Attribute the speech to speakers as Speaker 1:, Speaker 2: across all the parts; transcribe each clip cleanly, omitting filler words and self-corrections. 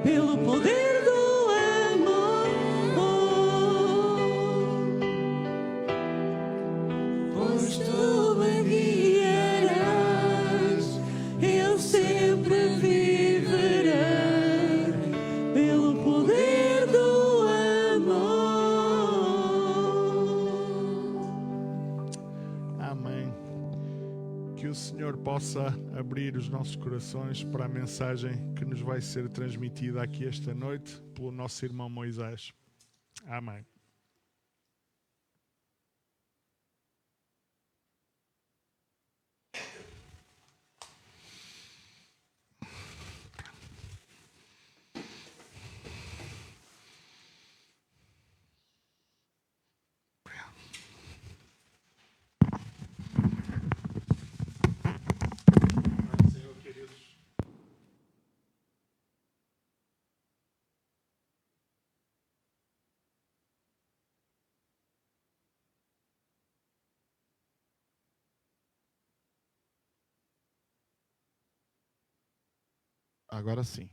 Speaker 1: pelo poder do amor, pois tu me guiarás, eu sempre viverei pelo poder do amor.
Speaker 2: Amém. Que o Senhor possa abrir os nossos corações para a mensagem que nos vai ser transmitida aqui esta noite pelo nosso irmão Moisés. Amém. Senhor, queridos. Agora sim.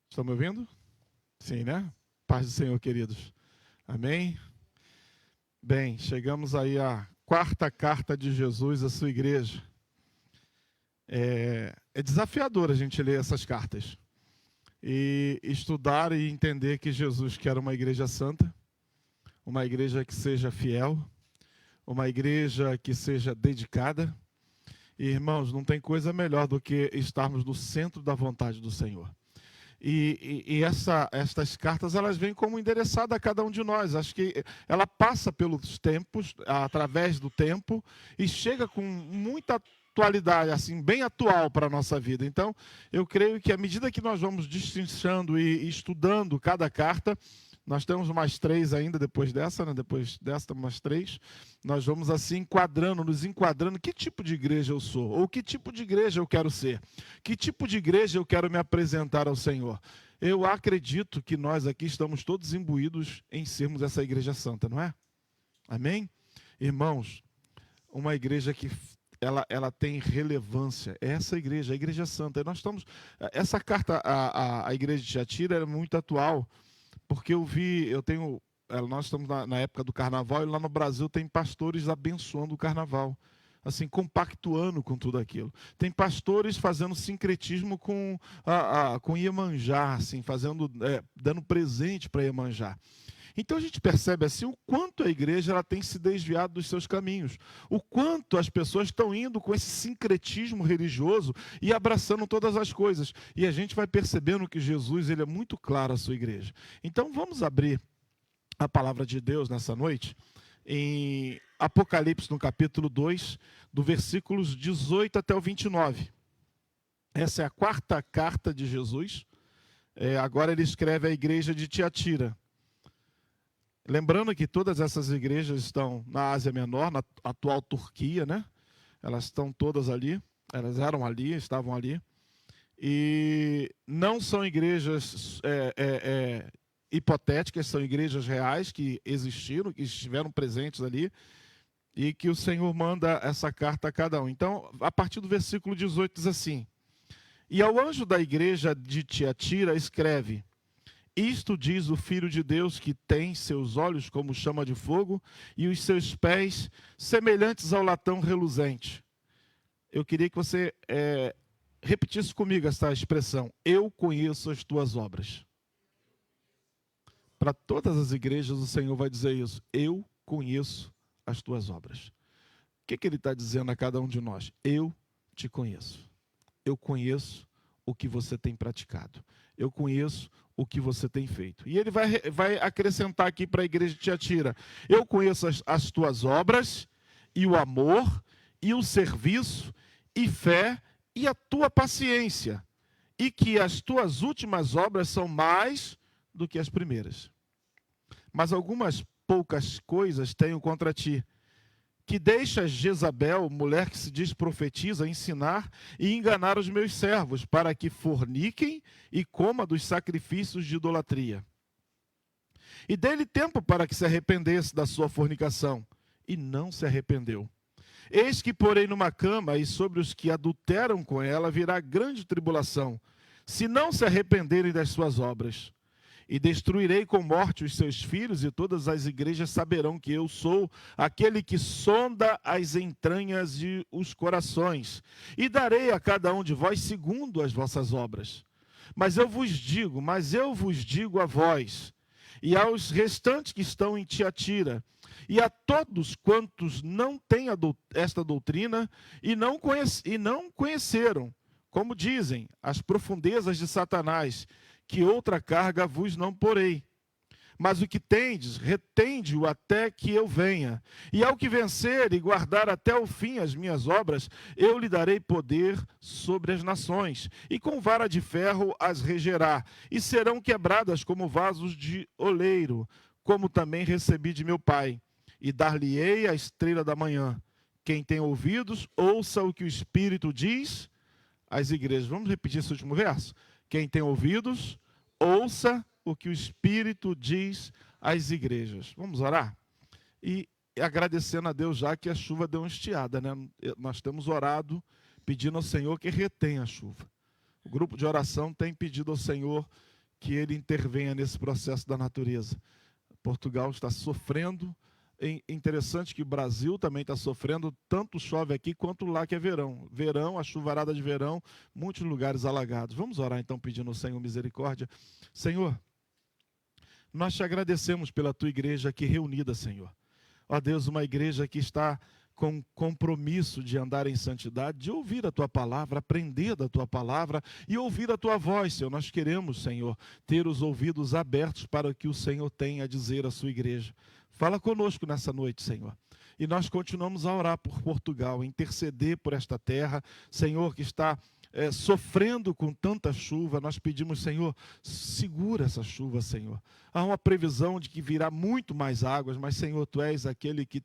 Speaker 2: Estão me ouvindo? Sim, né? Paz do Senhor, queridos. Amém? Bem, chegamos aí à quarta carta de Jesus à sua igreja. É desafiador a gente ler essas cartas e estudar e entender que Jesus quer uma igreja santa, uma igreja que seja fiel, uma igreja que seja dedicada. E, irmãos, não tem coisa melhor do que estarmos no centro da vontade do Senhor. E estas cartas, elas vêm como endereçada a cada um de nós. Acho que ela passa pelos tempos, através do tempo, e chega com muita atualidade, assim, bem atual para a nossa vida. Então, eu creio que à medida que nós vamos destrinchando e estudando cada carta, nós temos mais 3 ainda depois dessa, né? Depois desta, mais 3. Nós vamos assim enquadrando, nos enquadrando que tipo de igreja eu sou, ou que tipo de igreja eu quero ser, que tipo de igreja eu quero me apresentar ao Senhor. Eu acredito que nós aqui estamos todos imbuídos em sermos essa igreja santa, não é? Amém? Irmãos, uma igreja que ela tem relevância, é essa igreja, a igreja santa. Nós estamos, essa carta à igreja de Tiatira é muito atual, porque nós estamos na época do carnaval e lá no Brasil tem pastores abençoando o carnaval, assim, compactuando com tudo aquilo. Tem pastores fazendo sincretismo com Iemanjá, assim, dando presente para Iemanjá. Então a gente percebe assim o quanto a igreja ela tem se desviado dos seus caminhos, o quanto as pessoas estão indo com esse sincretismo religioso e abraçando todas as coisas. E a gente vai percebendo que Jesus ele é muito claro à sua igreja. Então vamos abrir a palavra de Deus nessa noite em Apocalipse, no capítulo 2, do versículos 18 até o 29. Essa é a quarta carta de Jesus. Agora ele escreve à igreja de Tiatira. Lembrando que todas essas igrejas estão na Ásia Menor, na atual Turquia, né? Elas estão todas ali, elas eram ali, estavam ali. E não são igrejas hipotéticas, são igrejas reais que existiram, que estiveram presentes ali, e que o Senhor manda essa carta a cada um. Então, a partir do versículo 18 diz assim: E ao anjo da igreja de Tiatira escreve: Isto diz o Filho de Deus, que tem seus olhos como chama de fogo e os seus pés semelhantes ao latão reluzente. Eu queria que você repetisse comigo essa expressão: eu conheço as tuas obras. Para todas as igrejas o Senhor vai dizer isso: eu conheço as tuas obras. O que ele está dizendo a cada um de nós? Eu te conheço. Eu conheço o que você tem praticado. Eu conheço o que você tem feito. E ele vai acrescentar aqui para a igreja de Tiatira: eu conheço as tuas obras, e o amor, e o serviço, e fé, e a tua paciência, e que as tuas últimas obras são mais do que as primeiras. Mas algumas poucas coisas tenho contra ti, que deixas Jezabel, mulher que se diz profetiza, ensinar e enganar os meus servos, para que forniquem e coma dos sacrifícios de idolatria. E dei-lhe tempo para que se arrependesse da sua fornicação, e não se arrependeu. Eis que porei numa cama, e sobre os que adulteram com ela virá grande tribulação, se não se arrependerem das suas obras. E destruirei com morte os seus filhos, e todas as igrejas saberão que eu sou aquele que sonda as entranhas e os corações, e darei a cada um de vós segundo as vossas obras. Mas eu vos digo a vós, e aos restantes que estão em Tiatira, e a todos quantos não têm esta doutrina, e não conheceram, como dizem, as profundezas de Satanás, que outra carga vos não porei. Mas o que tendes, retende-o até que eu venha. E ao que vencer e guardar até o fim as minhas obras, eu lhe darei poder sobre as nações, e com vara de ferro as regerá, e serão quebradas como vasos de oleiro, como também recebi de meu Pai. E dar-lhe-ei a estrela da manhã. Quem tem ouvidos, ouça o que o Espírito diz às igrejas. Vamos repetir esse último verso? Quem tem ouvidos, ouça o que o Espírito diz às igrejas. Vamos orar? E agradecendo a Deus já que a chuva deu uma estiada, né? Nós temos orado, pedindo ao Senhor que retenha a chuva. O grupo de oração tem pedido ao Senhor que Ele intervenha nesse processo da natureza. Portugal está sofrendo. É interessante que o Brasil também está sofrendo, tanto chove aqui quanto lá que é verão. Verão, a chuvarada de verão, muitos lugares alagados. Vamos orar então pedindo ao Senhor misericórdia. Senhor, nós te agradecemos pela tua igreja aqui reunida, Senhor. Ó Deus, uma igreja que está com compromisso de andar em santidade, de ouvir a tua palavra, aprender da tua palavra e ouvir a tua voz, Senhor. Nós queremos, Senhor, ter os ouvidos abertos para o que o Senhor tem a dizer à sua igreja. Fala conosco nessa noite, Senhor. E nós continuamos a orar por Portugal, a interceder por esta terra, Senhor, que está sofrendo com tanta chuva. Nós pedimos, Senhor, segura essa chuva, Senhor. Há uma previsão de que virá muito mais águas, mas, Senhor, Tu és aquele que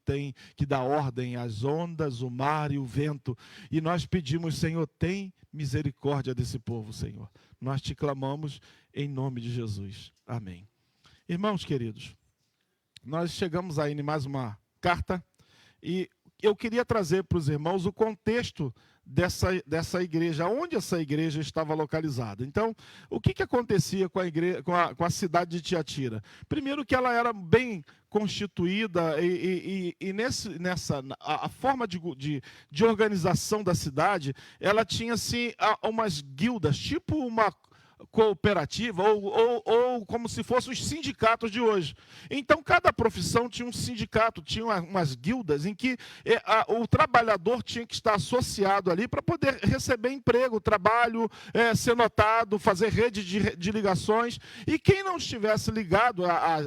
Speaker 2: dá ordem às ondas, o mar e o vento. E nós pedimos, Senhor, tem misericórdia desse povo, Senhor. Nós te clamamos em nome de Jesus. Amém. Irmãos queridos, nós chegamos aí em mais uma carta e eu queria trazer para os irmãos o contexto dessa igreja, onde essa igreja estava localizada. Então, o que acontecia com a igreja, com a cidade de Tiatira? Primeiro que ela era bem constituída e a forma de organização da cidade, ela tinha assim umas guildas, tipo uma cooperativa ou como se fossem os sindicatos de hoje. Então, cada profissão tinha um sindicato, tinha umas guildas em que o trabalhador tinha que estar associado ali para poder receber emprego, trabalho, ser notado, fazer rede de ligações. E quem não estivesse ligado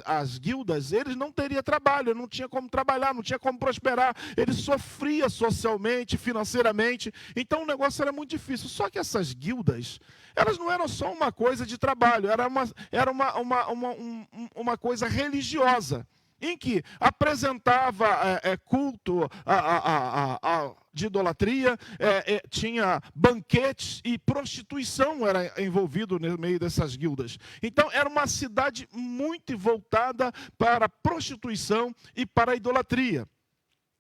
Speaker 2: às guildas, eles não teria trabalho, não tinha como trabalhar, não tinha como prosperar. Ele sofria socialmente, financeiramente. Então, o negócio era muito difícil. Só que essas guildas, elas não eram só uma coisa de trabalho, era uma coisa religiosa, em que apresentava culto de idolatria, tinha banquetes e prostituição era envolvido no meio dessas guildas. Então, era uma cidade muito voltada para a prostituição e para a idolatria.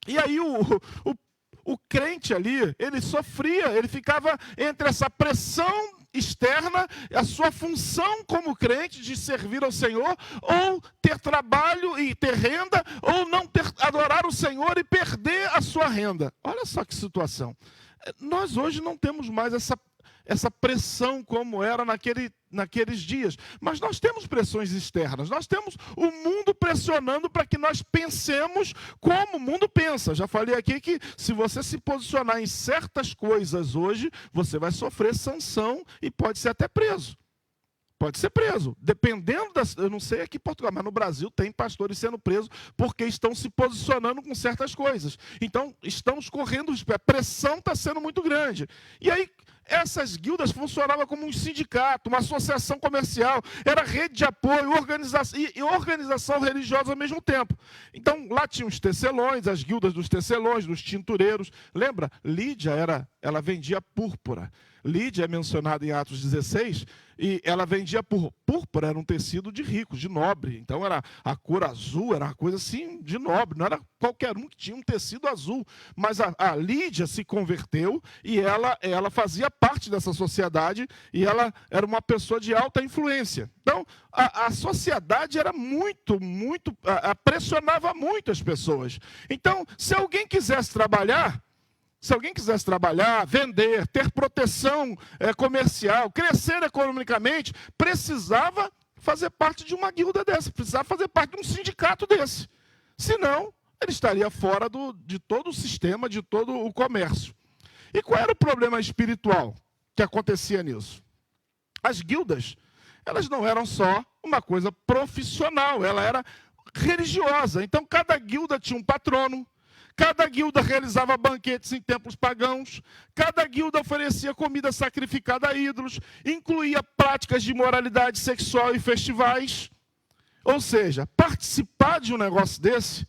Speaker 2: E aí o crente ali, ele sofria, ele ficava entre essa pressão externa, a sua função como crente de servir ao Senhor, ou ter trabalho e ter renda, ou não adorar o Senhor e perder a sua renda. Olha só que situação. Nós hoje não temos mais essa pressão como era naqueles dias. Mas nós temos pressões externas, nós temos o mundo pressionando para que nós pensemos como o mundo pensa. Já falei aqui que se você se posicionar em certas coisas hoje, você vai sofrer sanção e pode ser até preso. Pode ser preso, dependendo eu não sei aqui em Portugal, mas no Brasil tem pastores sendo presos porque estão se posicionando com certas coisas. Então, estamos correndo, a pressão está sendo muito grande. E aí, essas guildas funcionavam como um sindicato, uma associação comercial, era rede de apoio, organização religiosa ao mesmo tempo. Então, lá tinha os tecelões, as guildas dos tecelões, dos tintureiros. Lembra? Lídia ela vendia púrpura. Lídia é mencionada em Atos 16, e ela vendia púrpura, era um tecido de rico, de nobre. Então, era a cor azul, era uma coisa assim de nobre, não era qualquer um que tinha um tecido azul. Mas a Lídia se converteu e ela fazia parte dessa sociedade e ela era uma pessoa de alta influência. Então, a sociedade era pressionava muito as pessoas. Então, se alguém quisesse trabalhar, vender, ter proteção comercial, crescer economicamente, precisava fazer parte de uma guilda dessa, precisava fazer parte de um sindicato desse. Senão, ele estaria fora de todo o sistema, de todo o comércio. E qual era o problema espiritual que acontecia nisso? As guildas, elas não eram só uma coisa profissional, ela era religiosa. Então, cada guilda tinha um patrono, cada guilda realizava banquetes em templos pagãos, cada guilda oferecia comida sacrificada a ídolos, incluía práticas de imoralidade sexual e festivais. Ou seja, participar de um negócio desse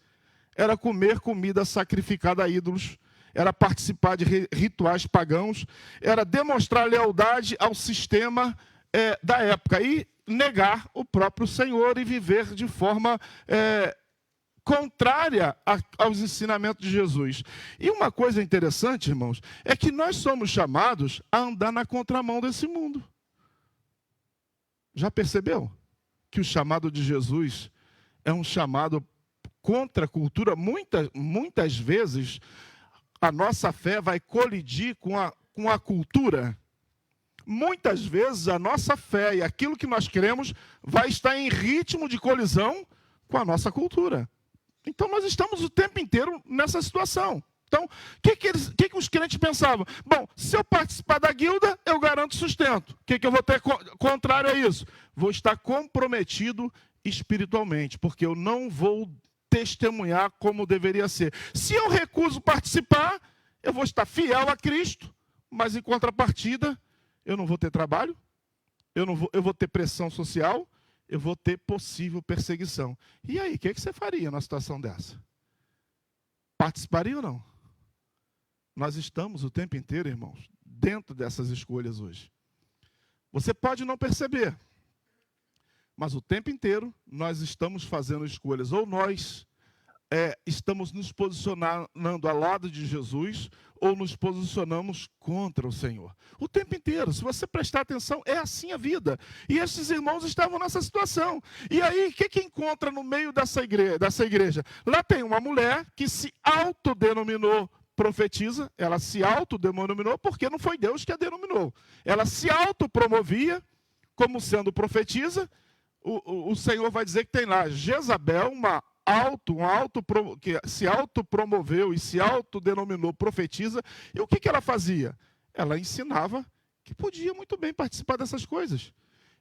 Speaker 2: era comer comida sacrificada a ídolos, era participar de rituais pagãos, era demonstrar lealdade ao sistema da época e negar o próprio Senhor e viver de forma contrária aos ensinamentos de Jesus. E uma coisa interessante, irmãos, é que nós somos chamados a andar na contramão desse mundo. Já percebeu que o chamado de Jesus é um chamado contra a cultura? Muitas vezes a nossa fé vai colidir com a cultura. Muitas vezes a nossa fé e aquilo que nós queremos vai estar em ritmo de colisão com a nossa cultura. Então nós estamos o tempo inteiro nessa situação. Então, o que os crentes pensavam? Bom, se eu participar da guilda, eu garanto sustento. O que eu vou ter contrário a isso? Vou estar comprometido espiritualmente, porque eu não vou testemunhar como deveria ser. Se eu recuso participar, eu vou estar fiel a Cristo, mas em contrapartida, eu não vou ter trabalho, eu vou ter pressão social, eu vou ter possível perseguição. E aí, o que você faria numa situação dessa? Participaria ou não? Nós estamos o tempo inteiro, irmãos, dentro dessas escolhas hoje. Você pode não perceber, mas o tempo inteiro nós estamos fazendo escolhas. Ou nós estamos nos posicionando ao lado de Jesus, ou nos posicionamos contra o Senhor. O tempo inteiro, se você prestar atenção, é assim a vida. E esses irmãos estavam nessa situação. E aí, o que encontra no meio dessa igreja? Lá tem uma mulher que se autodenominou profetiza, ela se autodenominou porque não foi Deus que a denominou. Ela se autopromovia como sendo profetisa. O Senhor vai dizer que tem lá Jezabel, que se autopromoveu e se autodenominou profetisa. E o que ela fazia? Ela ensinava que podia muito bem participar dessas coisas.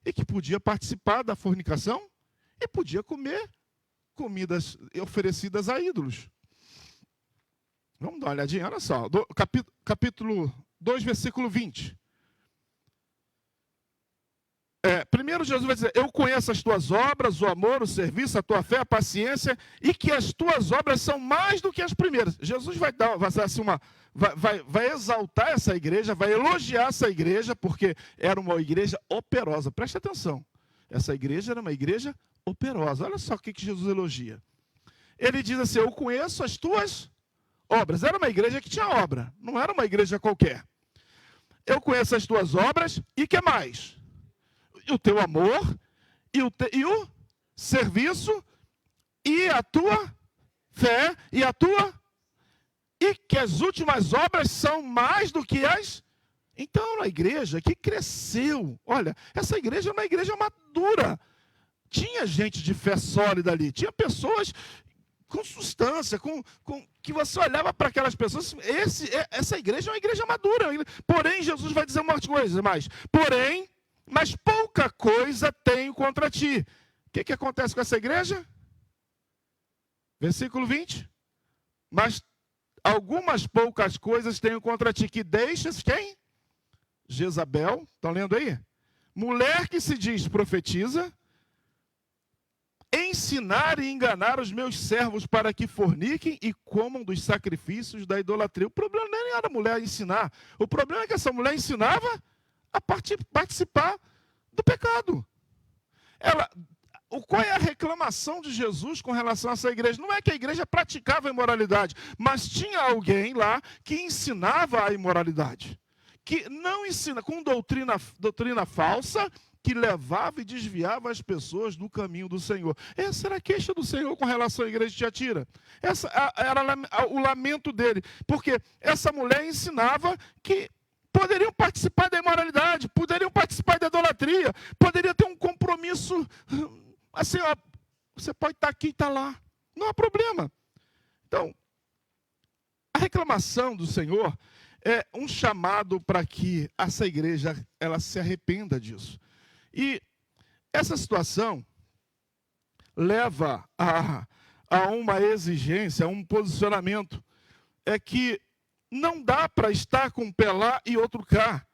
Speaker 2: E que podia participar da fornicação e podia comer comidas oferecidas a ídolos. Vamos dar uma olhadinha, olha só, capítulo 2, versículo 20. Primeiro Jesus vai dizer, eu conheço as tuas obras, o amor, o serviço, a tua fé, a paciência, e que as tuas obras são mais do que as primeiras. Jesus vai exaltar essa igreja, vai elogiar essa igreja, porque era uma igreja operosa. Preste atenção, essa igreja era uma igreja operosa. Olha só o que Jesus elogia. Ele diz assim, eu conheço as tuas obras. Era uma igreja que tinha obra, não era uma igreja qualquer. Eu conheço as tuas obras e o que mais? O teu amor, e o serviço, e a tua fé, e que as últimas obras são mais do que as... Então, uma igreja que cresceu. Olha, essa igreja é uma igreja madura. Tinha gente de fé sólida ali, tinha pessoas com substância, que você olhava para aquelas pessoas, essa igreja é uma igreja madura. Porém, Jesus vai dizer umas coisas mais. Porém, mas pouca coisa tenho contra ti. O que acontece com essa igreja? Versículo 20. Mas algumas poucas coisas tenho contra ti, que deixas quem? Jezabel, estão lendo aí? Mulher que se diz profetiza, ensinar e enganar os meus servos para que forniquem e comam dos sacrifícios da idolatria. O problema não era a mulher ensinar. O problema é que essa mulher ensinava a participar do pecado. Qual é a reclamação de Jesus com relação a essa igreja? Não é que a igreja praticava a imoralidade, mas tinha alguém lá que ensinava a imoralidade, que não ensina, com doutrina falsa, que levava e desviava as pessoas do caminho do Senhor. Essa era a queixa do Senhor com relação à igreja de Tiatira. Essa era o lamento dele. Porque essa mulher ensinava que poderiam participar da imoralidade, poderiam participar da idolatria, poderiam ter um compromisso, assim, ó, você pode estar aqui e estar lá, não há problema. Então, a reclamação do Senhor é um chamado para que essa igreja ela se arrependa disso. E essa situação leva a uma exigência, a um posicionamento, é que não dá para estar com um pé lá e outro cá.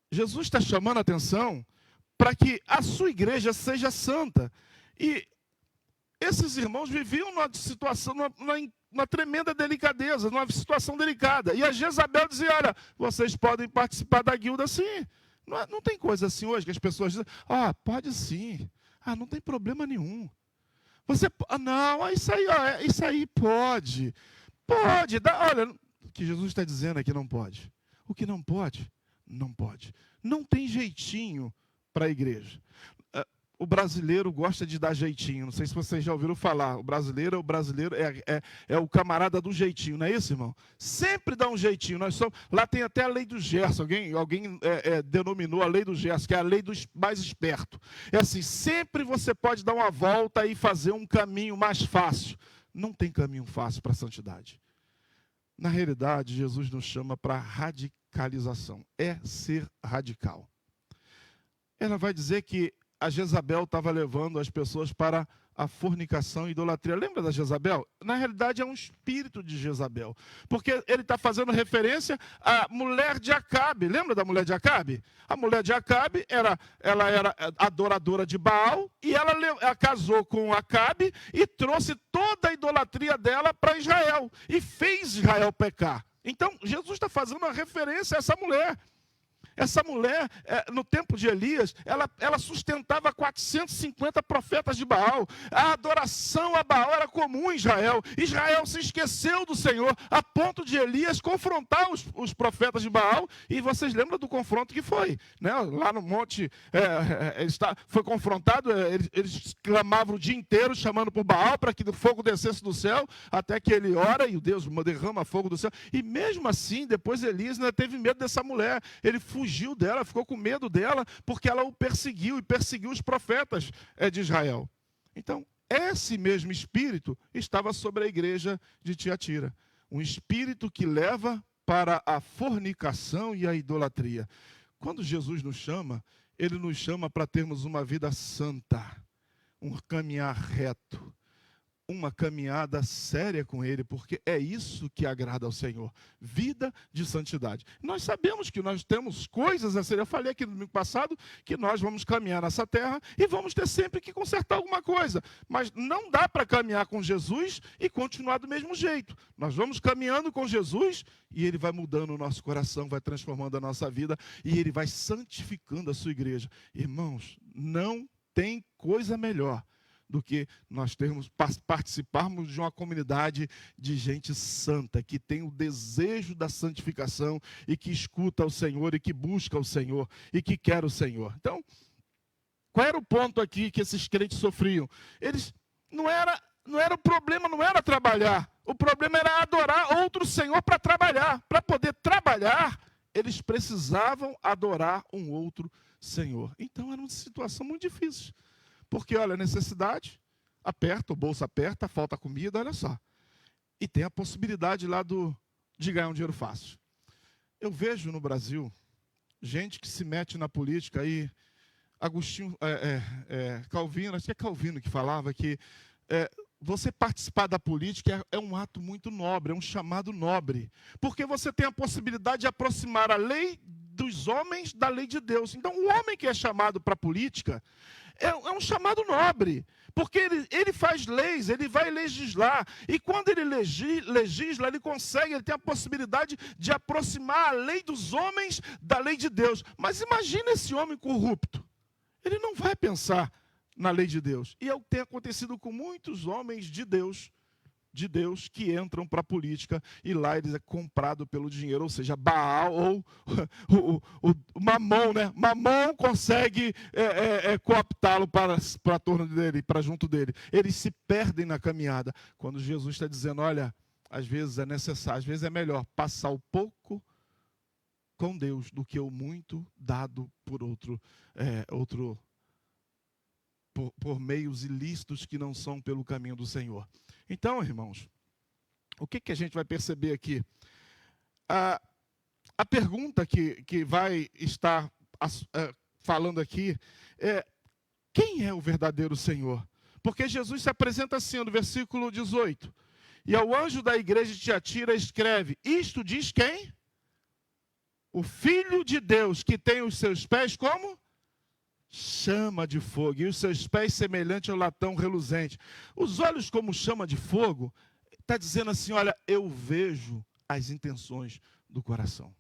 Speaker 2: Jesus está chamando a atenção para que a sua igreja seja santa. E esses irmãos viviam numa situação, numa tremenda delicadeza, numa situação delicada. E a Jezabel dizia, olha, vocês podem participar da guilda sim. Não tem coisa assim hoje que as pessoas dizem, pode sim. Não tem problema nenhum. Não, isso aí pode. Pode. Olha, o que Jesus está dizendo é que não pode. O que não pode, não pode. Não tem jeitinho para a igreja. O brasileiro gosta de dar jeitinho. Não sei se vocês já ouviram falar. O brasileiro é o camarada do jeitinho, não é isso, irmão? Sempre dá um jeitinho. Lá tem até a lei do Gerson. Alguém denominou a lei do Gerson, que é a lei do mais esperto. É assim, sempre você pode dar uma volta e fazer um caminho mais fácil. Não tem caminho fácil para a santidade. Na realidade, Jesus nos chama para radicalização. É ser radical. Ela vai dizer que a Jezabel estava levando as pessoas para a fornicação e idolatria. Lembra da Jezabel? Na realidade é um espírito de Jezabel. Porque ele está fazendo referência à mulher de Acabe. Lembra da mulher de Acabe? A mulher de Acabe, ela era adoradora de Baal e ela casou com Acabe e trouxe toda a idolatria dela para Israel. E fez Israel pecar. Então, Jesus está fazendo uma referência a essa mulher. Essa mulher, no tempo de Elias, ela sustentava 450 profetas de Baal. A adoração a Baal era comum em Israel. Israel se esqueceu do Senhor, a ponto de Elias confrontar os profetas de Baal. E vocês lembram do confronto que foi, né? Lá no monte, foi confrontado, eles clamavam o dia inteiro, chamando por Baal, para que o fogo descesse do céu, até que ele ora e o Deus derrama fogo do céu. E mesmo assim, depois Elias ainda teve medo dessa mulher. Ele fugiu dela, ficou com medo dela, porque ela o perseguiu e perseguiu os profetas de Israel. Então, esse mesmo espírito estava sobre a igreja de Tiatira. Um espírito que leva para a fornicação e a idolatria. Quando Jesus nos chama, ele nos chama para termos uma vida santa, um caminhar reto, uma caminhada séria com Ele, porque é isso que agrada ao Senhor. Vida de santidade. Nós sabemos que nós temos coisas a ser. Eu falei aqui no domingo passado que nós vamos caminhar nessa terra e vamos ter sempre que consertar alguma coisa. Mas não dá para caminhar com Jesus e continuar do mesmo jeito. Nós vamos caminhando com Jesus e Ele vai mudando o nosso coração, vai transformando a nossa vida e Ele vai santificando a sua igreja. Irmãos, não tem coisa melhor do que nós participarmos de uma comunidade de gente santa, que tem o desejo da santificação e que escuta o Senhor e que busca o Senhor e que quer o Senhor. Então, qual era o ponto aqui que esses crentes sofriam? Eles não era o problema, não era trabalhar. O problema era adorar outro Senhor para trabalhar. Para poder trabalhar, eles precisavam adorar um outro Senhor. Então, era uma situação muito difícil. Porque, olha, a necessidade aperta, o bolso aperta, falta comida, olha só. E tem a possibilidade lá de ganhar um dinheiro fácil. Eu vejo no Brasil gente que se mete na política aí, Calvino, acho que é Calvino que falava que você participar da política é um ato muito nobre, é um chamado nobre. Porque você tem a possibilidade de aproximar a lei dos homens da lei de Deus. Então, o homem que é chamado para a política é um chamado nobre, porque ele faz leis, ele vai legislar, e quando ele legisla, ele tem a possibilidade de aproximar a lei dos homens da lei de Deus. Mas imagina esse homem corrupto, ele não vai pensar na lei de Deus. E é o que tem acontecido com muitos homens de Deus de Deus que entram para a política e lá eles é comprado pelo dinheiro, ou seja, Baal ou o Mamon, né? Mamon consegue cooptá-lo para torno dele, para junto dele. Eles se perdem na caminhada. Quando Jesus está dizendo, olha, às vezes é necessário, às vezes é melhor passar o pouco com Deus do que o muito dado por por meios ilícitos que não são pelo caminho do Senhor. Então, irmãos, o que a gente vai perceber aqui? A pergunta que vai estar falando aqui é: quem é o verdadeiro Senhor? Porque Jesus se apresenta assim no versículo 18. E ao anjo da igreja de Tiatira escreve: isto diz quem? O Filho de Deus, que tem os seus pés como? Chama de fogo, e os seus pés semelhante ao latão reluzente. Os olhos como chama de fogo, está dizendo assim, olha, eu vejo as intenções do coração.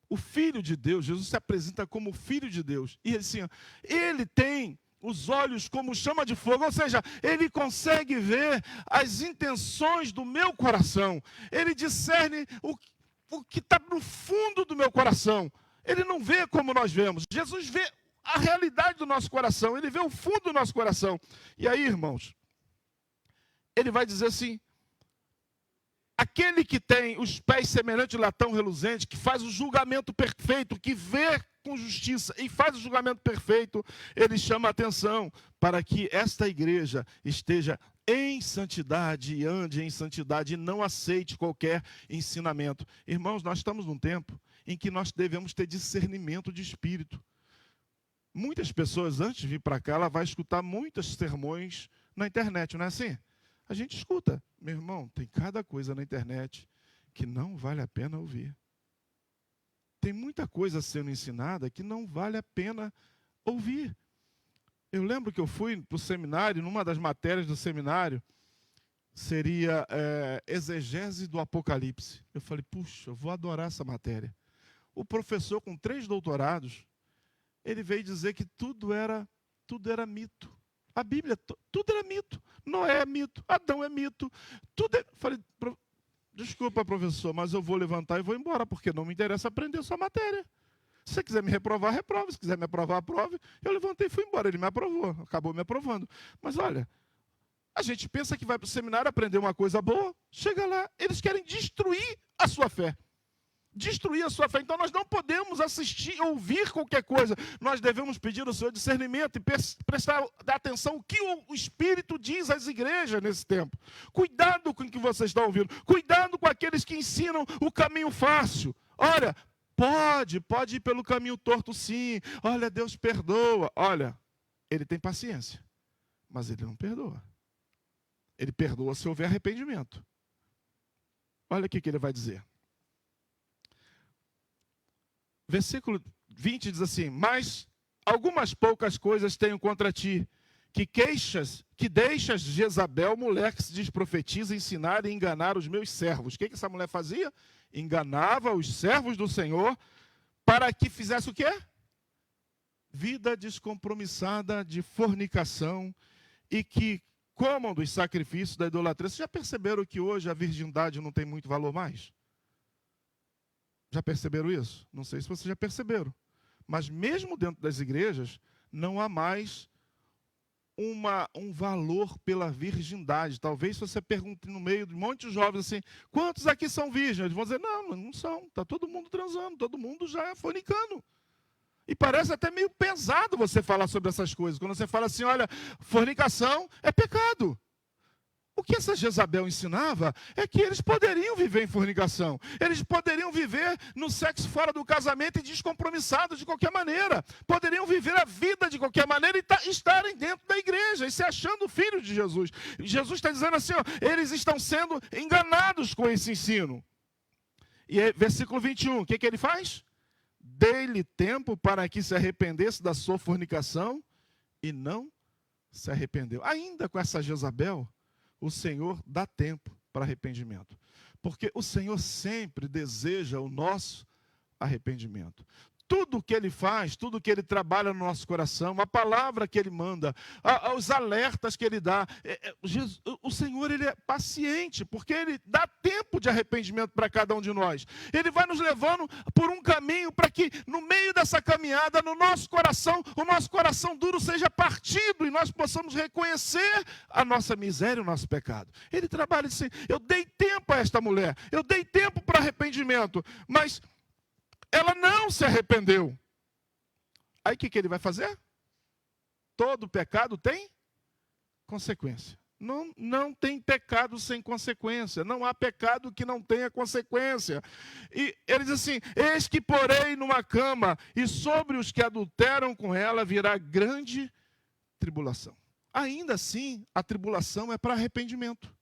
Speaker 2: O Filho de Deus, Jesus se apresenta como Filho de Deus, e assim, ele tem os olhos como chama de fogo, ou seja, ele consegue ver as intenções do meu coração, ele discerne o que está no fundo do meu coração. Ele não vê como nós vemos, Jesus vê a realidade do nosso coração, ele vê o fundo do nosso coração. E aí, irmãos, ele vai dizer assim, aquele que tem os pés semelhantes a latão reluzente, que faz o julgamento perfeito, que vê com justiça e faz o julgamento perfeito, ele chama a atenção para que esta igreja esteja em santidade e ande em santidade e não aceite qualquer ensinamento. Irmãos, nós estamos num tempo em que nós devemos ter discernimento de espírito. Muitas pessoas, antes de vir para cá, ela vai escutar muitos sermões na internet, não é assim? A gente escuta. Meu irmão, tem cada coisa na internet que não vale a pena ouvir. Tem muita coisa sendo ensinada que não vale a pena ouvir. Eu lembro que eu fui para o seminário, numa das matérias do seminário, seria exegese do Apocalipse. Eu falei, puxa, eu vou adorar essa matéria. O professor, com 3 doutorados, ele veio dizer que tudo era mito. A Bíblia, tudo era mito. Noé é mito, Adão é mito. Tudo é... Falei, desculpa, professor, mas eu vou levantar e vou embora, porque não me interessa aprender sua matéria. Se você quiser me reprovar, reprove. Se quiser me aprovar, aprove. Eu levantei e fui embora. Ele me aprovou, acabou me aprovando. Mas olha, a gente pensa que vai para o seminário aprender uma coisa boa, chega lá, eles querem destruir a sua fé. Destruir a sua fé. Então nós não podemos assistir, ouvir qualquer coisa. Nós devemos pedir ao Senhor discernimento e prestar atenção o que o Espírito diz às igrejas nesse tempo. Cuidado com o que você está ouvindo. Cuidado com aqueles que ensinam o caminho fácil. Olha, pode ir pelo caminho torto sim. Olha, Deus perdoa. Olha, ele tem paciência, mas ele não perdoa. Ele perdoa se houver arrependimento. Olha o que ele vai dizer. Versículo 20 diz assim: mas algumas poucas coisas tenho contra ti, que deixas Jezabel, mulher que se diz profetiza, ensinar e enganar os meus servos. O que essa mulher fazia? Enganava os servos do Senhor para que fizesse o quê? Vida descompromissada de fornicação e que comam dos sacrifícios da idolatria. Vocês já perceberam que hoje a virgindade não tem muito valor mais? Já perceberam isso? Não sei se vocês já perceberam. Mas mesmo dentro das igrejas, não há mais um valor pela virgindade. Talvez se você pergunte no meio de um monte de jovens assim, quantos aqui são virgens? Eles vão dizer, não são. Está todo mundo transando, todo mundo já é fornicando. E parece até meio pesado você falar sobre essas coisas. Quando você fala assim, olha, fornicação é pecado. O que essa Jezabel ensinava é que eles poderiam viver em fornicação. Eles poderiam viver no sexo fora do casamento e descompromissados de qualquer maneira. Poderiam viver a vida de qualquer maneira e estarem dentro da igreja e se achando filhos de Jesus. Jesus está dizendo assim, ó, eles estão sendo enganados com esse ensino. E aí, versículo 21, o que ele faz? Dei-lhe tempo para que se arrependesse da sua fornicação e não se arrependeu. Ainda com essa Jezabel, o Senhor dá tempo para arrependimento. Porque o Senhor sempre deseja o nosso arrependimento. tudo que ele faz, tudo que ele trabalha no nosso coração, a palavra que ele manda, os alertas que ele dá, o Senhor, ele é paciente, porque ele dá tempo de arrependimento para cada um de nós. Ele vai nos levando por um caminho para que no meio dessa caminhada, no nosso coração, o nosso coração duro seja partido e nós possamos reconhecer a nossa miséria, o nosso pecado. Ele trabalha assim, eu dei tempo a esta mulher, eu dei tempo para arrependimento, mas ela não se arrependeu. Aí o que ele vai fazer? Todo pecado tem consequência. Não tem pecado sem consequência. Não há pecado que não tenha consequência. E ele diz assim, eis que porei numa cama, e sobre os que adulteram com ela virá grande tribulação. Ainda assim, a tribulação é para arrependimento.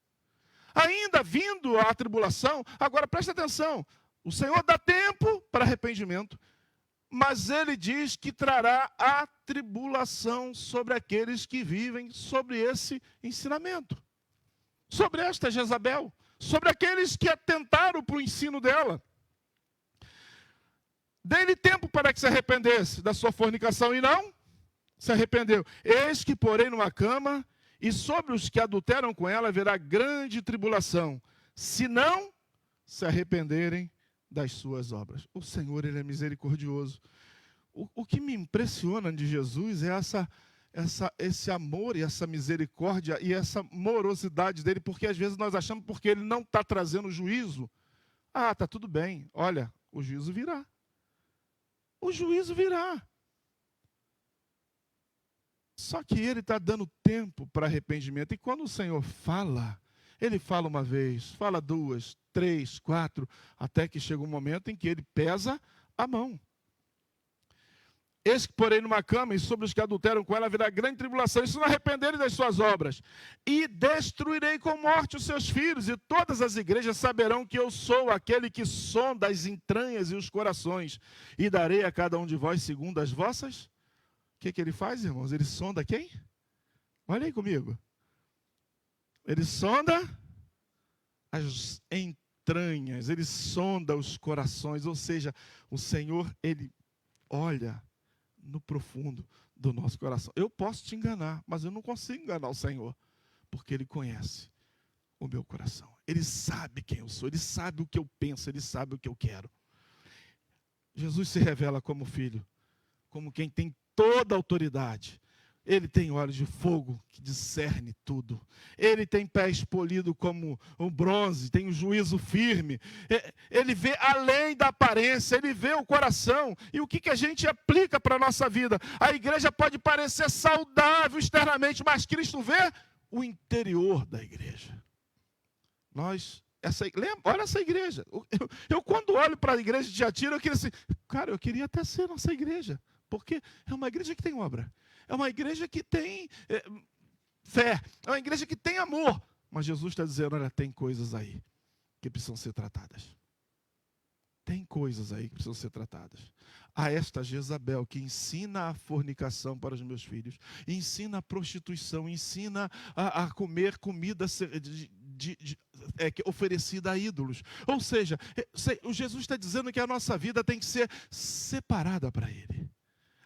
Speaker 2: Ainda vindo a tribulação, agora presta atenção, o Senhor dá tempo para arrependimento, mas Ele diz que trará a tribulação sobre aqueles que vivem sobre esse ensinamento. Sobre esta Jezabel, sobre aqueles que atentaram para o ensino dela. Dê-lhe tempo para que se arrependesse da sua fornicação e não se arrependeu. Eis que porém numa cama, e sobre os que adulteram com ela haverá grande tribulação, se não se arrependerem das suas obras. O Senhor, Ele é misericordioso. O que me impressiona de Jesus é esse amor e essa misericórdia e essa morosidade dele, porque às vezes nós achamos porque Ele não está trazendo juízo. Ah, está tudo bem. Olha, o juízo virá. O juízo virá. Só que Ele está dando tempo para arrependimento. E quando o Senhor fala, Ele fala uma vez, fala duas, 3, 4, até que chega um momento em que Ele pesa a mão. Eis que porém numa cama, e sobre os que adulteram com ela haverá grande tribulação, e se não arrependerem das suas obras, e destruirei com morte os seus filhos, e todas as igrejas saberão que eu sou aquele que sonda as entranhas e os corações, e darei a cada um de vós segundo as vossas. O que ele faz, irmãos? Ele sonda quem? Olha aí comigo. Ele sonda as entranhas, ele sonda os corações, ou seja, o Senhor, Ele olha no profundo do nosso coração. Eu posso te enganar, mas eu não consigo enganar o Senhor, porque Ele conhece o meu coração. Ele sabe quem eu sou, Ele sabe o que eu penso, Ele sabe o que eu quero. Jesus se revela como Filho, como quem tem toda a autoridade. Ele tem olhos de fogo que discerne tudo. Ele tem pés polidos como o bronze, tem um juízo firme. Ele vê além da aparência, ele vê o coração. E o que a gente aplica para a nossa vida? A igreja pode parecer saudável externamente, mas Cristo vê o interior da igreja. Olha essa igreja. Eu quando olho para a igreja de Tiatira, eu queria assim, cara, eu queria até ser nossa igreja. Porque é uma igreja que tem obra. É uma igreja que tem fé. É uma igreja que tem amor. Mas Jesus está dizendo, olha, tem coisas aí que precisam ser tratadas. Tem coisas aí que precisam ser tratadas. A esta Jezabel que ensina a fornicação para os meus filhos, ensina a prostituição, ensina a comer comida oferecida a ídolos. Ou seja, o Jesus está dizendo que a nossa vida tem que ser separada para Ele.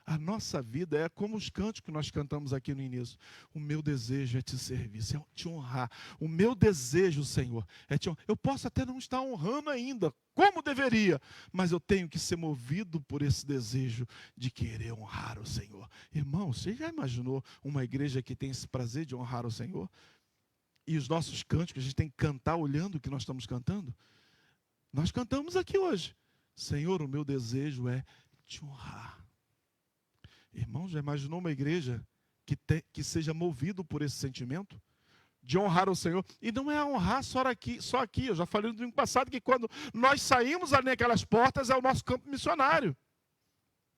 Speaker 2: A nossa vida é como os cânticos que nós cantamos aqui no início. O meu desejo é te servir, é te honrar. O meu desejo, Senhor, é te honrar. Eu posso até não estar honrando ainda, como deveria, mas eu tenho que ser movido por esse desejo de querer honrar o Senhor. Irmão, você já imaginou uma igreja que tem esse prazer de honrar o Senhor? E os nossos cânticos, a gente tem que cantar olhando o que nós estamos cantando? Nós cantamos aqui hoje. Senhor, o meu desejo é te honrar. Irmão, já imaginou uma igreja que seja movido por esse sentimento? De honrar o Senhor. E não é honrar só aqui. Eu já falei no domingo passado que quando nós saímos ali naquelas portas é o nosso campo missionário.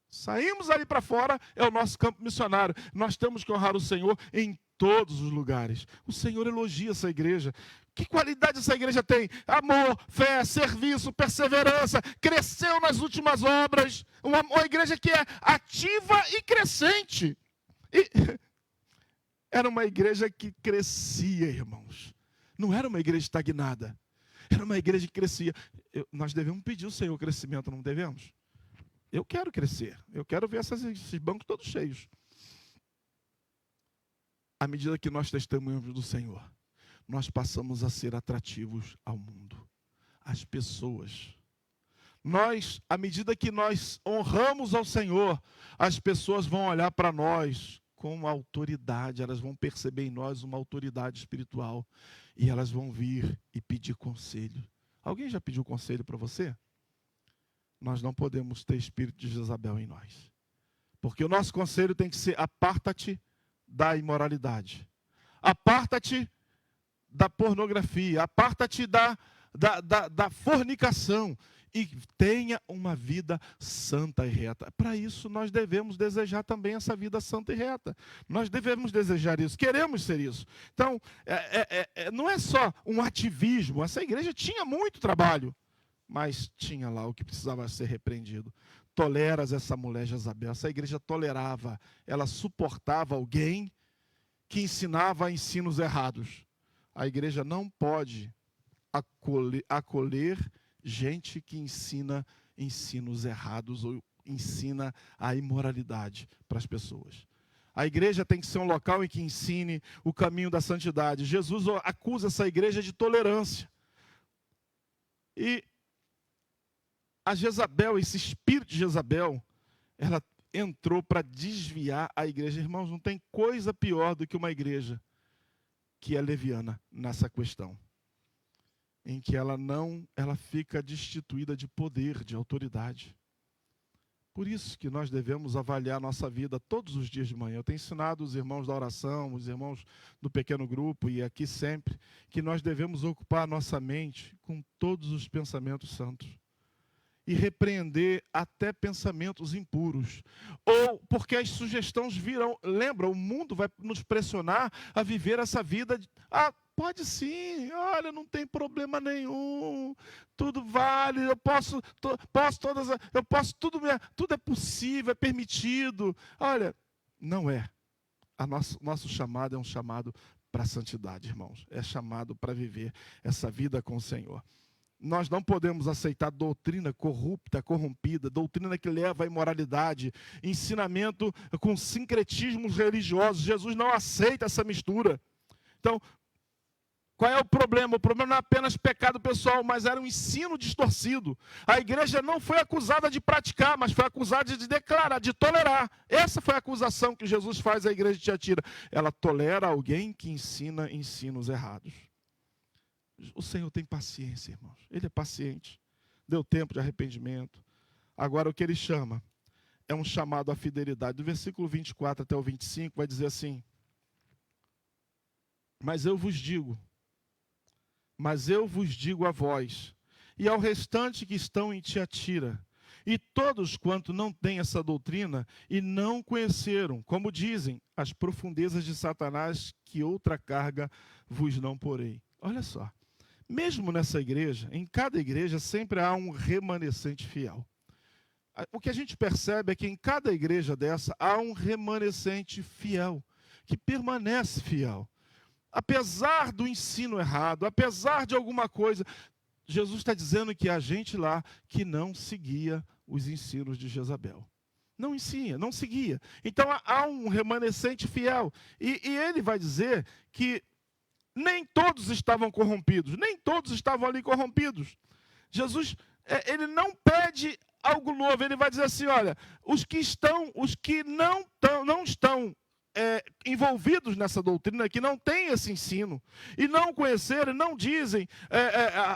Speaker 2: Saímos ali para fora é o nosso campo missionário. Nós temos que honrar o Senhor em todos os lugares. O Senhor elogia essa igreja. Que qualidade essa igreja tem? Amor, fé, serviço, perseverança, cresceu nas últimas obras. Uma igreja que é ativa e crescente. Era uma igreja que crescia, irmãos. Não era uma igreja estagnada. Era uma igreja que crescia. Nós devemos pedir ao Senhor crescimento, não devemos? Eu quero crescer. Eu quero ver esses bancos todos cheios. À medida que nós testemunhamos do Senhor, nós passamos a ser atrativos ao mundo, às pessoas. À medida que nós honramos ao Senhor, as pessoas vão olhar para nós com autoridade, elas vão perceber em nós uma autoridade espiritual e elas vão vir e pedir conselho. Alguém já pediu conselho para você? Nós não podemos ter espírito de Jezabel em nós, porque o nosso conselho tem que ser: aparta-te da imoralidade, aparta-te da pornografia, aparta-te da fornicação e tenha uma vida santa e reta. Para isso nós devemos desejar também essa vida santa e reta. Nós devemos desejar isso, queremos ser isso. Então, não é só um ativismo. Essa igreja tinha muito trabalho, mas tinha lá o que precisava ser repreendido. Toleras essa mulher Jezabel. Essa igreja tolerava, ela suportava alguém que ensinava ensinos errados. A igreja não pode acolher gente que ensina ensinos errados ou ensina a imoralidade para as pessoas. A igreja tem que ser um local em que ensine o caminho da santidade. Jesus acusa essa igreja de tolerância. E a Jezabel, esse espírito de Jezabel, ela entrou para desviar a igreja. Irmãos, não tem coisa pior do que uma igreja que é leviana nessa questão, em que ela fica destituída de poder, de autoridade. Por isso que nós devemos avaliar nossa vida todos os dias de manhã. Eu tenho ensinado os irmãos da oração, os irmãos do pequeno grupo e aqui sempre, que nós devemos ocupar a nossa mente com todos os pensamentos santos e repreender até pensamentos impuros. Ou porque as sugestões virão. Lembra, o mundo vai nos pressionar a viver essa vida. Pode sim, olha, não tem problema nenhum, tudo vale, eu posso tudo é possível, é permitido. Olha, não é. Nosso chamado é um chamado para a santidade, irmãos. É chamado para viver essa vida com o Senhor. Nós não podemos aceitar doutrina corrupta, corrompida, doutrina que leva à imoralidade, ensinamento com sincretismos religiosos. Jesus não aceita essa mistura. Então, qual é o problema? O problema não é apenas pecado pessoal, mas era um ensino distorcido. A igreja não foi acusada de praticar, mas foi acusada de declarar, de tolerar. Essa foi a acusação que Jesus faz à igreja de Tiatira. Ela tolera alguém que ensina ensinos errados. O Senhor tem paciência, irmãos. Ele é paciente. Deu tempo de arrependimento. Agora, o que ele chama é um chamado à fidelidade. Do versículo 24 até o 25, vai dizer assim: Mas eu vos digo a vós, e ao restante que estão em Tiatira, e todos quanto não têm essa doutrina, e não conheceram, como dizem, as profundezas de Satanás, que outra carga vos não porei. Olha só. Mesmo nessa igreja, em cada igreja sempre há um remanescente fiel. O que a gente percebe é que em cada igreja dessa há um remanescente fiel, que permanece fiel. Apesar do ensino errado, apesar de alguma coisa, Jesus está dizendo que há gente lá que não seguia os ensinos de Jezabel. Não ensina, não seguia. Então há um remanescente fiel. E ele vai dizer que nem todos estavam corrompidos, nem todos estavam ali corrompidos. Jesus, ele não pede algo novo, ele vai dizer assim: olha, os que não estão envolvidos nessa doutrina, que não têm esse ensino, e não conheceram, não dizem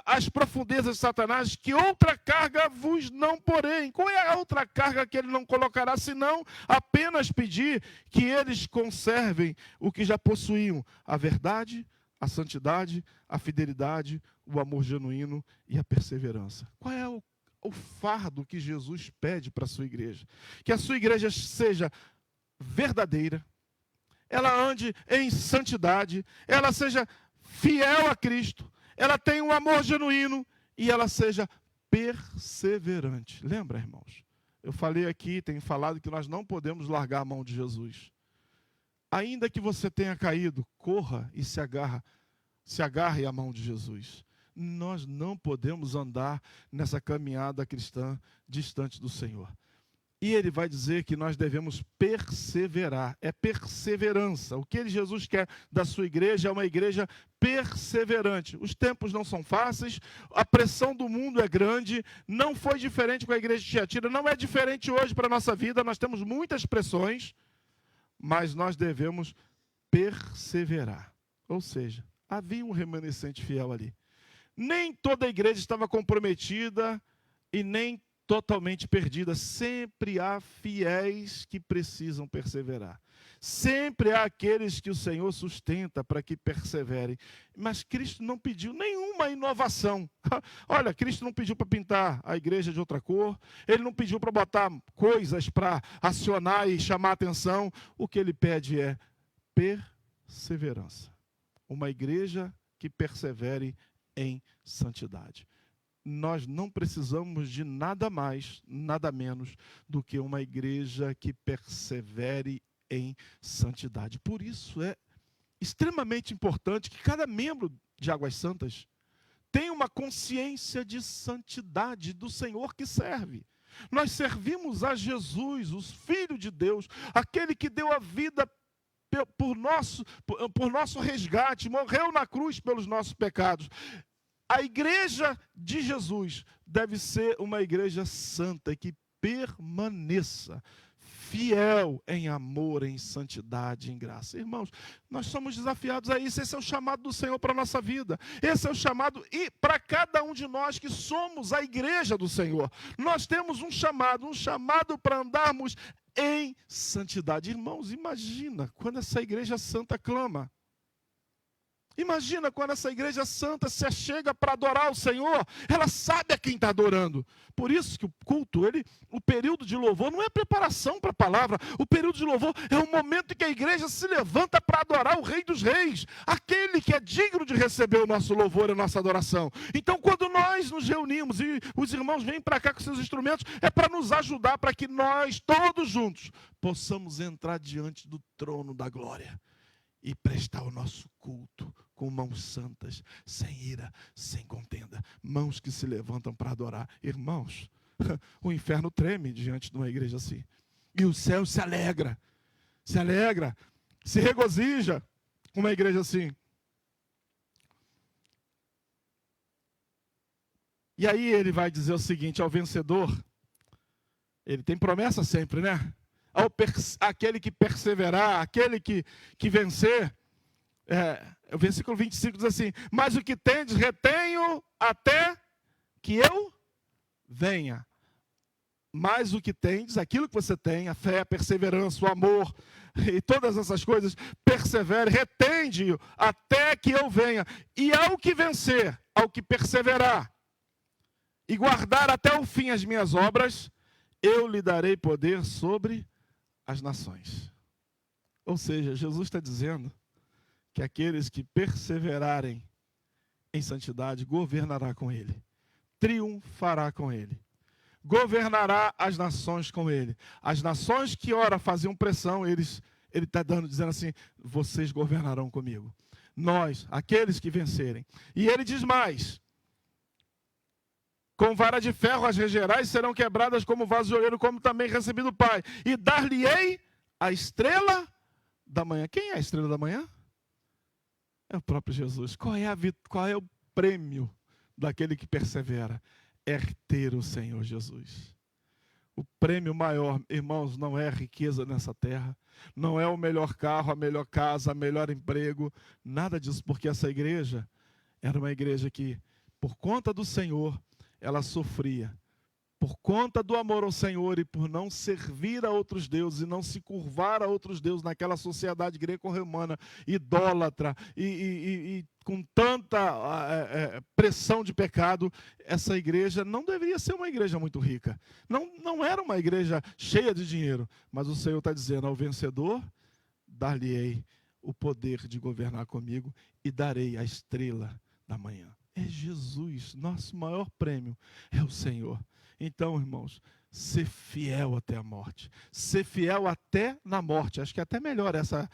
Speaker 2: as profundezas de Satanás, que outra carga vos não porém. Qual é a outra carga que ele não colocará, senão apenas pedir que eles conservem o que já possuíam: a verdade, a santidade, a fidelidade, o amor genuíno e a perseverança. Qual é o fardo que Jesus pede para a sua igreja? Que a sua igreja seja verdadeira, ela ande em santidade, ela seja fiel a Cristo, ela tenha um amor genuíno e ela seja perseverante. Lembra, irmãos? Eu falei aqui, tenho falado que nós não podemos largar a mão de Jesus. Ainda que você tenha caído, corra e se agarre à mão de Jesus. Nós não podemos andar nessa caminhada cristã distante do Senhor. E ele vai dizer que nós devemos perseverar. É perseverança. O que Jesus quer da sua igreja é uma igreja perseverante. Os tempos não são fáceis, a pressão do mundo é grande, não foi diferente com a igreja de Tiatira, não é diferente hoje para a nossa vida, nós temos muitas pressões, mas nós devemos perseverar. Ou seja, havia um remanescente fiel ali. Nem toda a igreja estava comprometida e nem totalmente perdida. Sempre há fiéis que precisam perseverar. Sempre há aqueles que o Senhor sustenta para que perseverem. Mas Cristo não pediu nenhuma inovação. Olha, Cristo não pediu para pintar a igreja de outra cor. Ele não pediu para botar coisas para acionar e chamar a atenção. O que ele pede é perseverança. Uma igreja que persevere em santidade. Nós não precisamos de nada mais, nada menos do que uma igreja que persevere em santidade. Por isso é extremamente importante que cada membro de Águas Santas tenha uma consciência de santidade do Senhor que serve. Nós servimos a Jesus, o Filho de Deus, aquele que deu a vida por nosso resgate, morreu na cruz pelos nossos pecados. A igreja de Jesus deve ser uma igreja santa, que permaneça fiel em amor, em santidade, em graça. Irmãos, nós somos desafiados a isso. Esse é o chamado do Senhor para a nossa vida. Esse é o chamado e para cada um de nós que somos a igreja do Senhor. Nós temos um chamado para andarmos em santidade. Irmãos, imagina quando essa igreja santa clama. Imagina quando essa igreja santa se achega para adorar o Senhor, ela sabe a quem está adorando. Por isso que o culto, o período de louvor não é preparação para a palavra, o período de louvor é o momento em que a igreja se levanta para adorar o Rei dos Reis, aquele que é digno de receber o nosso louvor e a nossa adoração. Então, quando nós nos reunimos e os irmãos vêm para cá com seus instrumentos, é para nos ajudar, para que nós, todos juntos, possamos entrar diante do trono da glória e prestar o nosso culto com mãos santas, sem ira, sem contenda, mãos que se levantam para adorar. Irmãos, o inferno treme diante de uma igreja assim, e o céu se alegra, se regozija com uma igreja assim. E aí ele vai dizer o seguinte: ao vencedor, ele tem promessa sempre, né? Aquele que perseverar, aquele que vencer. O versículo 25 diz assim: mas o que tendes, retenho até que eu venha. Mas o que tendes, aquilo que você tem, a fé, a perseverança, o amor e todas essas coisas, persevere, retende-o até que eu venha. E ao que vencer, ao que perseverar e guardar até o fim as minhas obras, eu lhe darei poder sobre as nações. Ou seja, Jesus está dizendo que aqueles que perseverarem em santidade governará com ele, triunfará com ele, governará as nações com ele. As nações que ora faziam pressão, ele está dizendo assim: vocês governarão comigo. Nós, aqueles que vencerem. E ele diz mais: com vara de ferro as regerás, serão quebradas como vaso de oleiro, como também recebi do Pai. E dar-lhe-ei a estrela da manhã. Quem é a estrela da manhã? É o próprio Jesus. Qual é o prêmio daquele que persevera? É ter o Senhor Jesus. O prêmio maior, irmãos, não é a riqueza nessa terra, não é o melhor carro, a melhor casa, o melhor emprego, nada disso, porque essa igreja era uma igreja que, por conta do Senhor, ela sofria. Por conta do amor ao Senhor e por não servir a outros deuses e não se curvar a outros deuses naquela sociedade greco-romana idólatra e com tanta pressão de pecado, essa igreja não deveria ser uma igreja muito rica. Não era uma igreja cheia de dinheiro, mas o Senhor está dizendo: ao vencedor, dar-lhe-ei o poder de governar comigo e darei a estrela da manhã. É Jesus, nosso maior prêmio é o Senhor. Então, irmãos, ser fiel até a morte. Ser fiel até na morte. Acho que é até melhor essa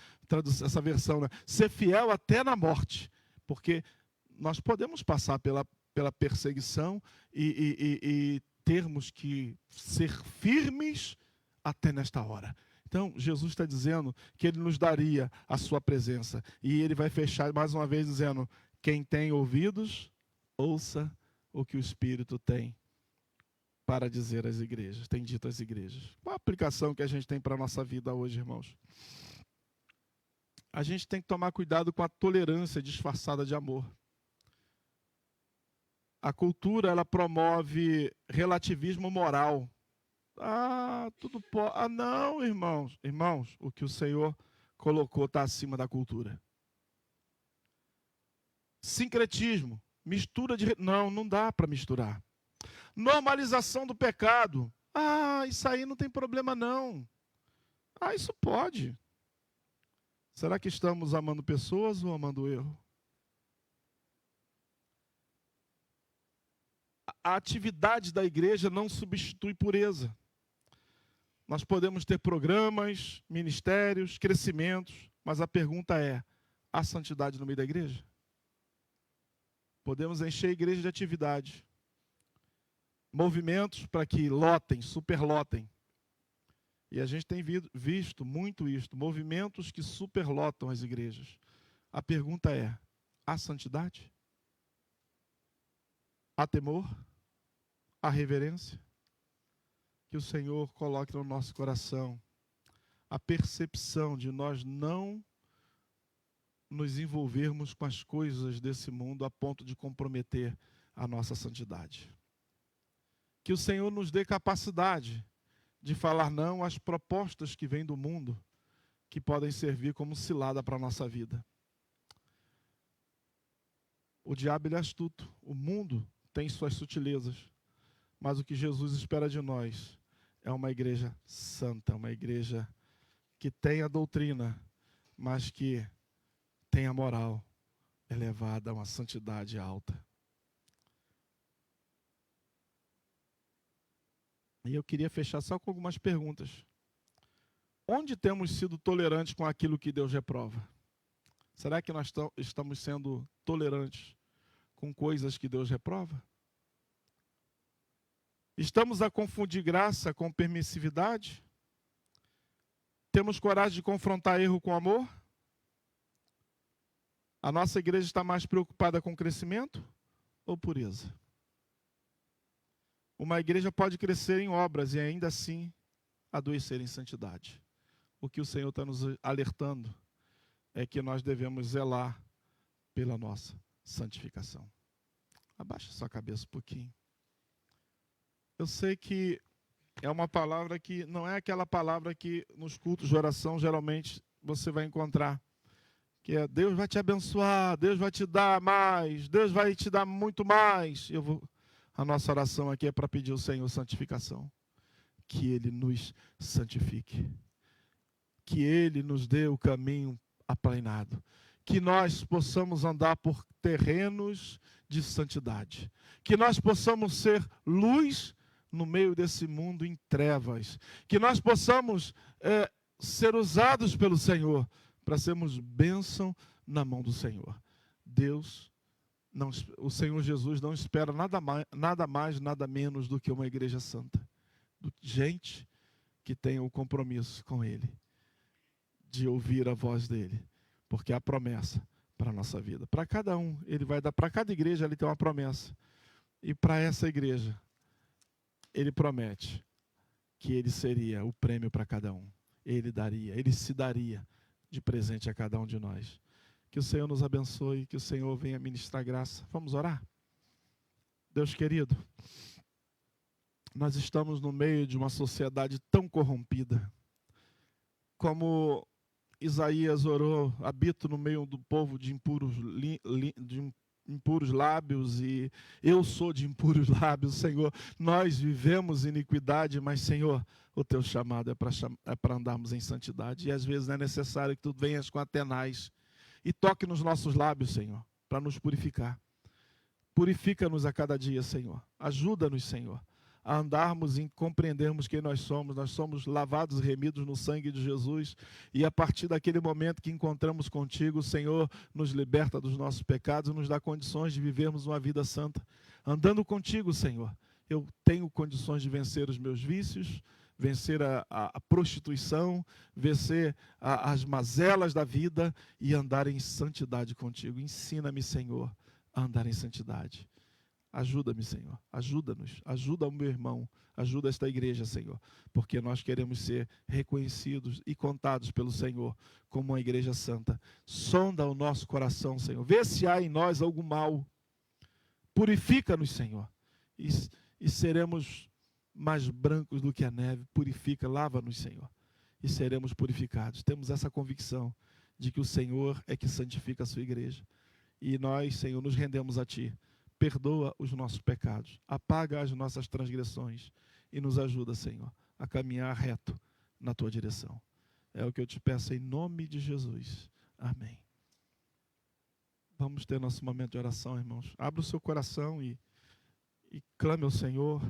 Speaker 2: versão, né? Ser fiel até na morte. Porque nós podemos passar pela perseguição e termos que ser firmes até nesta hora. Então, Jesus está dizendo que Ele nos daria a sua presença. E Ele vai fechar mais uma vez dizendo: quem tem ouvidos, ouça o que o Espírito tem para dizer às igrejas, tem dito às igrejas. Qual a aplicação que a gente tem para a nossa vida hoje, irmãos? A gente tem que tomar cuidado com a tolerância disfarçada de amor. A cultura, ela promove relativismo moral. Tudo pode. Não, irmãos. Irmãos, o que o Senhor colocou está acima da cultura. Sincretismo, mistura de... Não dá para misturar. Normalização do pecado. Isso aí não tem problema não. Isso pode. Será que estamos amando pessoas ou amando o erro? A atividade da igreja não substitui pureza. Nós podemos ter programas, ministérios, crescimentos, mas a pergunta é: há santidade no meio da igreja? Podemos encher a igreja de atividade. Movimentos para que lotem, superlotem. E a gente tem visto muito isso, movimentos que superlotam as igrejas. A pergunta é: há santidade? Há temor? Há reverência? Que o Senhor coloque no nosso coração a percepção de nós não nos envolvermos com as coisas desse mundo a ponto de comprometer a nossa santidade. Que o Senhor nos dê capacidade de falar não às propostas que vêm do mundo, que podem servir como cilada para a nossa vida. O diabo ele é astuto, o mundo tem suas sutilezas, mas o que Jesus espera de nós é uma igreja santa, uma igreja que tem a doutrina, mas que tem a moral elevada a uma santidade alta. E eu queria fechar só com algumas perguntas. Onde temos sido tolerantes com aquilo que Deus reprova? Será que nós estamos sendo tolerantes com coisas que Deus reprova? Estamos a confundir graça com permissividade? Temos coragem de confrontar erro com amor? A nossa igreja está mais preocupada com crescimento ou pureza? Uma igreja pode crescer em obras e ainda assim adoecer em santidade. O que o Senhor está nos alertando é que nós devemos zelar pela nossa santificação. Abaixa sua cabeça um pouquinho. Eu sei que é uma palavra que não é aquela palavra que nos cultos de oração geralmente você vai encontrar. Que é: Deus vai te abençoar, Deus vai te dar mais, Deus vai te dar muito mais. A nossa oração aqui é para pedir ao Senhor santificação. Que Ele nos santifique. Que Ele nos dê o caminho aplainado. Que nós possamos andar por terrenos de santidade. Que nós possamos ser luz no meio desse mundo em trevas. Que nós possamos ser usados pelo Senhor para sermos bênção na mão do Senhor. O Senhor Jesus não espera nada mais, nada menos do que uma igreja santa. Gente que tenha um compromisso com Ele, de ouvir a voz dEle, porque há promessa para a nossa vida. Para cada um, Ele vai dar, para cada igreja Ele tem uma promessa. E para essa igreja, Ele promete que Ele seria o prêmio para cada um. Ele se daria de presente a cada um de nós. Que o Senhor nos abençoe, que o Senhor venha ministrar graça. Vamos orar? Deus querido, nós estamos no meio de uma sociedade tão corrompida. Como Isaías orou: habito no meio do povo de impuros lábios, e eu sou de impuros lábios, Senhor. Nós vivemos iniquidade, mas, Senhor, o teu chamado é para andarmos em santidade. E às vezes é necessário que tu venhas com atenais e toque nos nossos lábios, Senhor, para nos purificar. Purifica-nos a cada dia, Senhor. Ajuda-nos, Senhor, a andarmos e compreendermos quem nós somos. Nós somos lavados e remidos no sangue de Jesus. E a partir daquele momento que encontramos contigo, o Senhor nos liberta dos nossos pecados e nos dá condições de vivermos uma vida santa. Andando contigo, Senhor, eu tenho condições de vencer os meus vícios, vencer a prostituição, vencer as mazelas da vida e andar em santidade contigo. Ensina-me, Senhor, a andar em santidade. Ajuda-me, Senhor, ajuda-nos, ajuda o meu irmão, ajuda esta igreja, Senhor, porque nós queremos ser reconhecidos e contados pelo Senhor como uma igreja santa. Sonda o nosso coração, Senhor, vê se há em nós algum mal, purifica-nos, Senhor, e seremos mais brancos do que a neve. Purifica, lava-nos, Senhor, e seremos purificados. Temos essa convicção de que o Senhor é que santifica a sua igreja, e nós, Senhor, nos rendemos a Ti. Perdoa os nossos pecados, apaga as nossas transgressões e nos ajuda, Senhor, a caminhar reto na Tua direção. É o que eu te peço em nome de Jesus. Amém. Vamos ter nosso momento de oração, irmãos. Abra o seu coração e clame ao Senhor.